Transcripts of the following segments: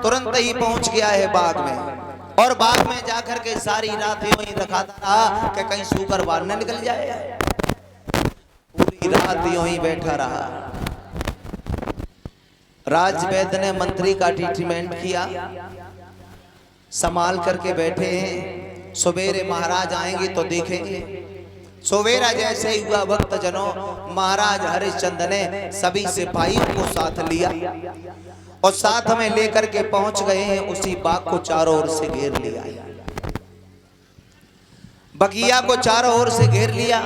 तुरंत ही पहुंच गया है बाग में और बाग में जाकर के सारी रात यूं ही रखा रहा कि कहीं सूकर बाहर न निकल जाए। पूरी रात यूं ही बैठा रहा। राजवैद्य ने मंत्री का ट्रीटमेंट किया, संभाल करके बैठे हैं। सवेरे महाराज आएंगे तो देखेंगे। सवेरा जैसे ही हुआ भक्त जनों, महाराज हरिश्चंद्र ने सभी सिपाहियों को साथ लिया और साथ में लेकर के पहुंच गए हैं। उसी बाग को चारों ओर से घेर लिया, बगिया को चारों ओर से घेर लिया।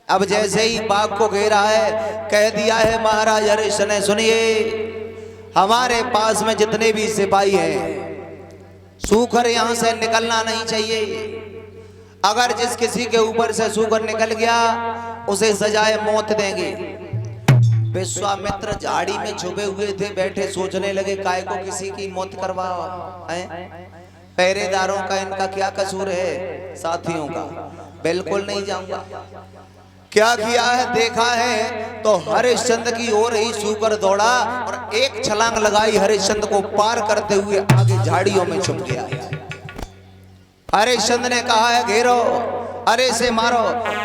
अब जैसे ही बाग को घेरा है, कह दिया है महाराज हरिश्चंद्र ने, सुनिए हमारे पास में जितने भी सिपाही हैं, सूकर यहां से निकलना नहीं चाहिए। अगर जिस किसी के ऊपर से सूकर निकल गया उसे सजाए मौत देंगे। विश्वामित्र झाड़ी में छुपे हुए थे, बैठे सोचने लगे काय को किसी की मौत करवाओ है? पहरेदारों का इनका क्या कसूर है? साथियों का बिल्कुल नहीं जाऊंगा। क्या किया है देखा है तो हरिश्चंद्र की ओर ही सूकर दौड़ा और एक छलांग लगाई, हरिश्चंद्र को पार करते हुए आगे झाड़ियों में छुप गया। हरिश्चंद्र ने कहा है घेरो, अरे से मारो।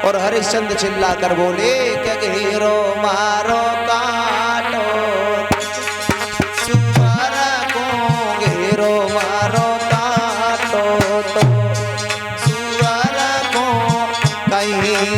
और हरिश्चंद्र चिल्ला कर बोले क्या घेरो मारो काटो, सूकर को घेरो मारो काटो, तो सूकर को कहीं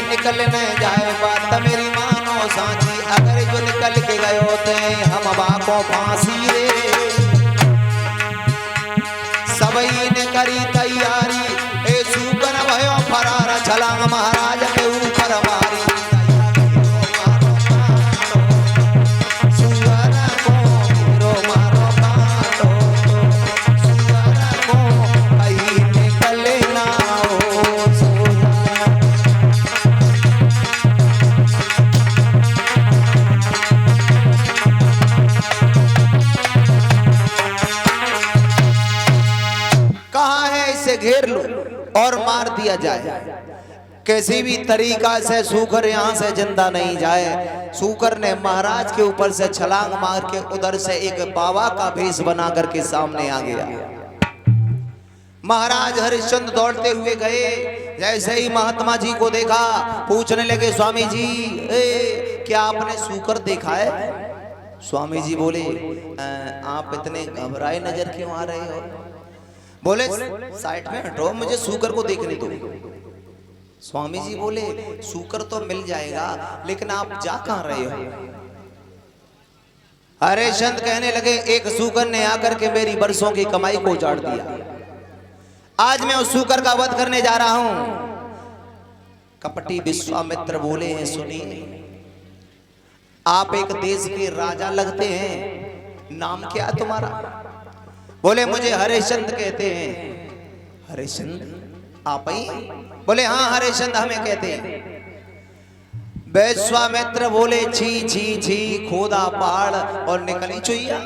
निकल न जाए बात मेरी मानो साझी। अगर जो निकल के गए होते हम बाको फांसी रे। सबई ने करी तैयारी, ए सूकर भयो फरार, छलांग महाराज के ऊपर मारी। घेर लो और मार दिया जाए, किसी भी तरीका से सूकर यहां से जिंदा नहीं जाए। सूकर ने महाराज के ऊपर से छलांग मार के उधर से एक बाबा का भेष बना करके सामने आ गया। महाराज हरिश्चंद्र दौड़ते हुए गए, जैसे ही महात्मा जी को देखा पूछने लगे स्वामी जी क्या आपने सूकर देखा है? स्वामी जी बोले आप इतने घबराए नजर क्यों आ रहे हो? बोले साइड में हटो, मुझे सूकर को देखने दो। स्वामी जी बोले सूकर तो मिल जाएगा, लेकिन आप जा कहां रहे हो? हरिश्चंद्र कहने लगे एक सूकर ने आकर के मेरी बरसों की कमाई को उजाड़ दिया। आज मैं उस सूकर का वध करने जा रहा हूं। कपटी विश्वामित्र बोले हैं सुनिए, आप एक देश के राजा लगते हैं, नाम क्या तुम्हारा? बोले मुझे हरिश्चंद्र कहते हैं। हरिश्चंद्र आप ही? बोले हाँ हरिश्चंद्र हमें कहते हैं। विश्वामित्र बोले छी छी छी, खोदा पहाड़ और निकली चुईया।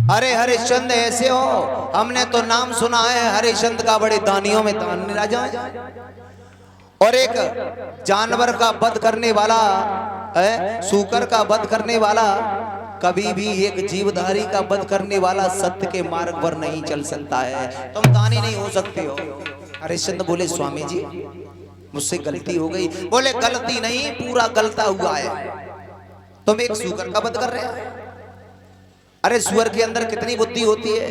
अरे हरिश्चंद्र ऐसे हो? हमने तो नाम सुना है हरिश्चंद्र का, बड़े दानियों में दानी राजा है और एक जानवर का वध करने वाला है, सूकर का वध करने वाला, कभी भी एक जीवधारी का वध करने वाला सत्य के मार्ग पर नहीं चल सकता है। तुम दानी नहीं हो सकते हो। हरिश्चंद्र बोले स्वामी जी मुझसे गलती हो गई। बोले गलती नहीं, पूरा गलता हुआ है। तुम एक सूकर का वध कर रहे हो। अरे सुअर के अंदर कितनी बुद्धि होती है,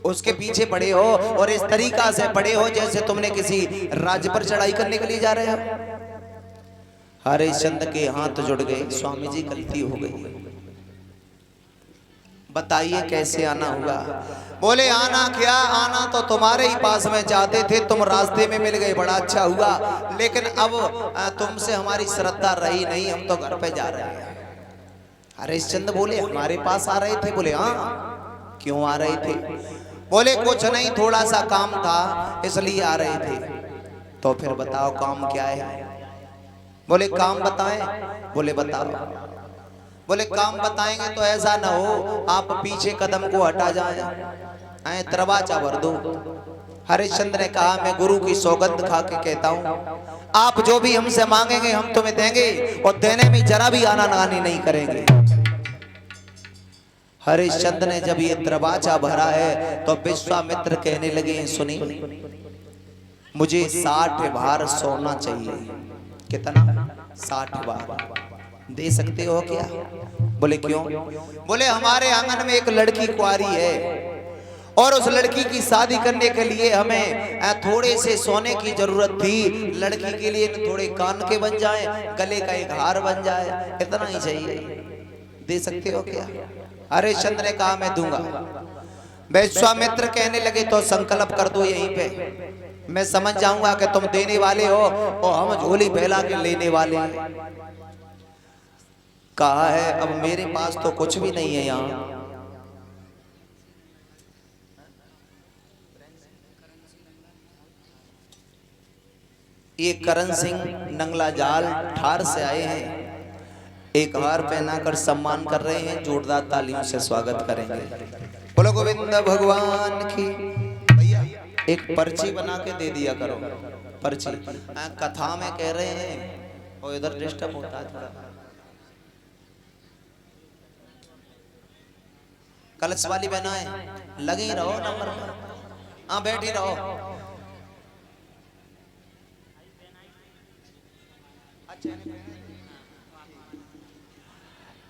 उसके पीछे पड़े हो और इस तरीका से पड़े हो जैसे तुमने किसी राज्य पर चढ़ाई करने के लिए जा रहे हो। हरिश्चंद्र के हाथ जुड़ गए, स्वामी जी गलती हो गई, बताइए कैसे आना होगा। बोले आना क्या, आना तो तुम्हारे ही पास में चाहते थे, तुम रास्ते में मिल गए, बड़ा अच्छा हुआ, लेकिन अब तुमसे हमारी श्रद्धा रही नहीं, हम तो घर पे जा रहे हैं। हरिश्चंद्र बोले हमारे पास आ रहे थे? बोले हाँ। क्यों आ रहे थे? बोले कुछ नहीं, थोड़ा सा काम था इसलिए आ रहे थे। तो फिर बताओ काम क्या है? बोले काम बताएं? बोले बताओ। बोले काम बताएंगे तो ऐसा ना हो आप पीछे कदम को हटा जाए, दरवाजा भर दो। हरिश्चंद्र ने कहा मैं गुरु की सौगंध खा के कहता हूँ, आप जो भी हमसे मांगेंगे हम तुम्हें देंगे, और देने में जरा भी आनाकानी नहीं करेंगे। हरिश्चंद्र ने जब ये दरवाजा भरा है तो विश्वामित्र कहने लगे सुनी, मुझे 60 भार सोना चाहिए। कितना? 60 भार। दे सकते हो क्या? बोले क्यों? बोले हमारे आंगन में एक लड़की कुंवारी है और उस लड़की की शादी करने के लिए हमें थोड़े से सोने की जरूरत थी। लड़की के लिए थोड़े कान के बन जाए, गले का एक हार बन जाए, इतना ही चाहिए, दे सकते हो क्या? हरिश्चंद्र ने कहा मैं दूंगा। विश्वामित्र कहने लगे तो संकल्प कर दो यहीं पे, मैं समझ जाऊंगा कि तुम देने वाले हो और हम झोली फैला के लेने वाले हैं। कहा है अब मेरे पास तो कुछ भी नहीं है यहाँ। ये करण सिंह नंगला जाल ठार से आए हैं, एक हार पहनाकर सम्मान कर रहे हैं, जोरदार तालियों से स्वागत करेंगे। बोलो गोविंद भगवान की। भैया एक पर्ची बना के दे दिया करो, पर्ची कथा में कह रहे हैं और इधर डिस्टर्ब होता है थोड़ा। कलश वाली बहनाएं लगे ही रहो नंबर पर, हाँ बैठी रहो।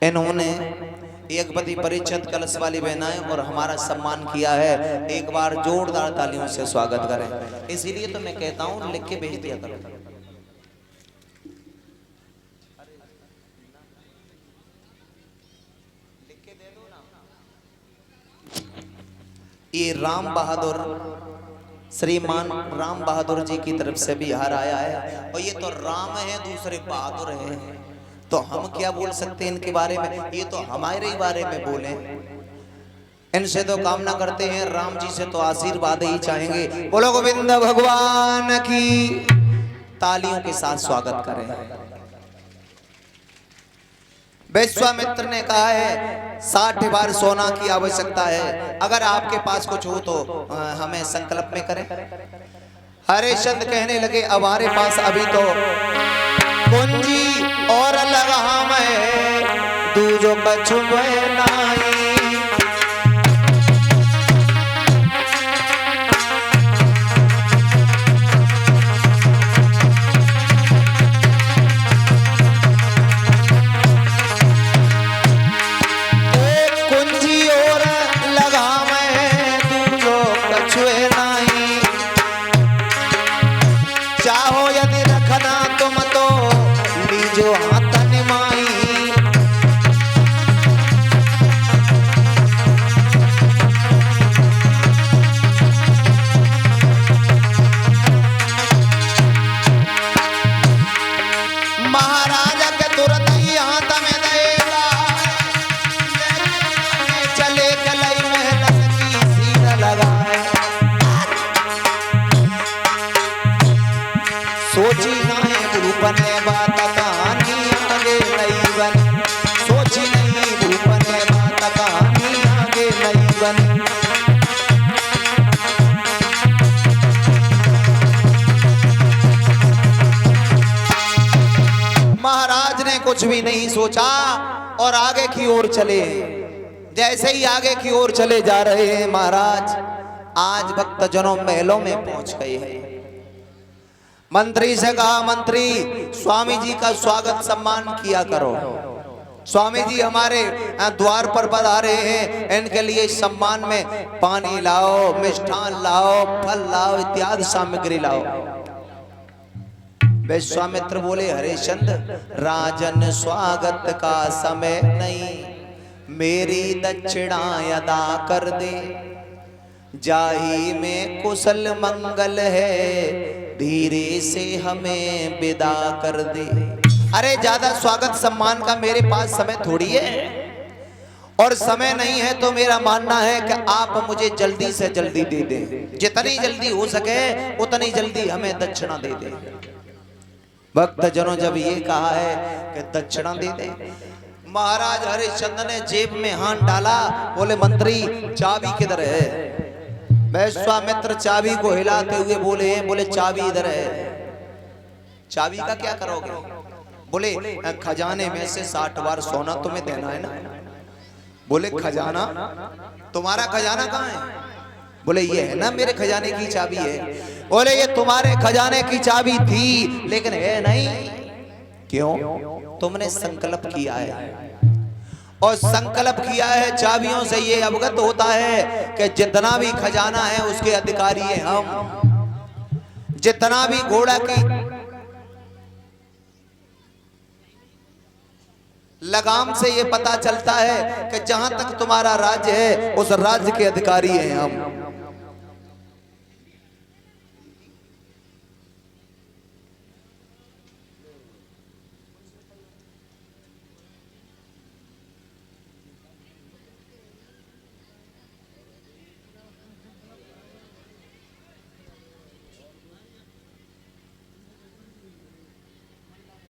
इन्होंने एक पति परिचित कलश वाली बहनाएं और हमारा सम्मान किया है, एक बार जोरदार तालियों से स्वागत करें। इसीलिए तो मैं कहता हूं लिख के भेज दिया करो। ये राम बहादुर, श्रीमान राम बहादुर जी की तरफ से भी हार आया है, और ये तो राम है दूसरे बहादुर है, तो हम क्या बोल सकते हैं इनके बारे में? ये तो हमारे ही बारे में बोले। इनसे तो कामना करते हैं, राम जी से तो आशीर्वाद ही चाहेंगे। बोलो गोविंद भगवान की। तालियों के साथ स्वागत करें। विश्वामित्र ने कहा है 60 बार सोना की आवश्यकता है, अगर आपके पास कुछ हो तो हमें संकल्प में करें। हरिश्चंद्र कहने लगे अब हमारे पास अभी तो कुंजी और लगा मैं दूजो कछु नाई। महाराज ने कुछ भी नहीं सोचा और आगे की ओर चले। जैसे ही आगे की ओर चले जा रहे हैं महाराज, आज भक्तजनों महलों में पहुंच गए हैं। मंत्री से कहा मंत्री स्वामी जी का स्वागत सम्मान किया करो, स्वामी जी हमारे द्वार पर पधारे हैं, इनके लिए सम्मान में पानी लाओ, मिष्ठान लाओ, फल लाओ, इत्यादि सामग्री लाओ। विश्वामित्र बोले हरिश्चंद्र, राजन स्वागत का समय नहीं, मेरी दक्षिणा अदा कर दे, जाही में कुशल मंगल है, धीरे से हमें विदा कर दे। अरे ज्यादा स्वागत सम्मान का मेरे पास समय थोड़ी है, और समय नहीं है तो मेरा मानना है कि आप मुझे जल्दी से जल्दी दे दें, जितनी जल्दी हो सके उतनी जल्दी हमें दक्षिणा दे दें। भक्त जनों जब ये कहा है कि दक्षिणा दे दे, महाराज हरिश्चंद्र ने जेब में हाथ डाला, बोले मंत्री चाबी किधर है? विश्वामित्र चाबी को हिलाते हुए बोले चाबी इधर है। चाबी का क्या करोगे? बोले खजाने में से 60 बार सोना तुम्हें देना है ना। बोले खजाना? तुम्हारा खजाना कहाँ है? बोले ये है ना मेरे खजाने की चाबी है। बोले ये तुम्हारे खजाने की चाबी थी लेकिन है नहीं। क्यों? तुमने संकल्प किया है, और संकल्प किया है चाबियों से ये अवगत होता है कि जितना भी खजाना है उसके अधिकारी हैं हम। जितना भी घोड़ा की लगाम से ये पता चलता है कि जहां तक तुम्हारा राज्य है उस राज्य के अधिकारी हैं हम।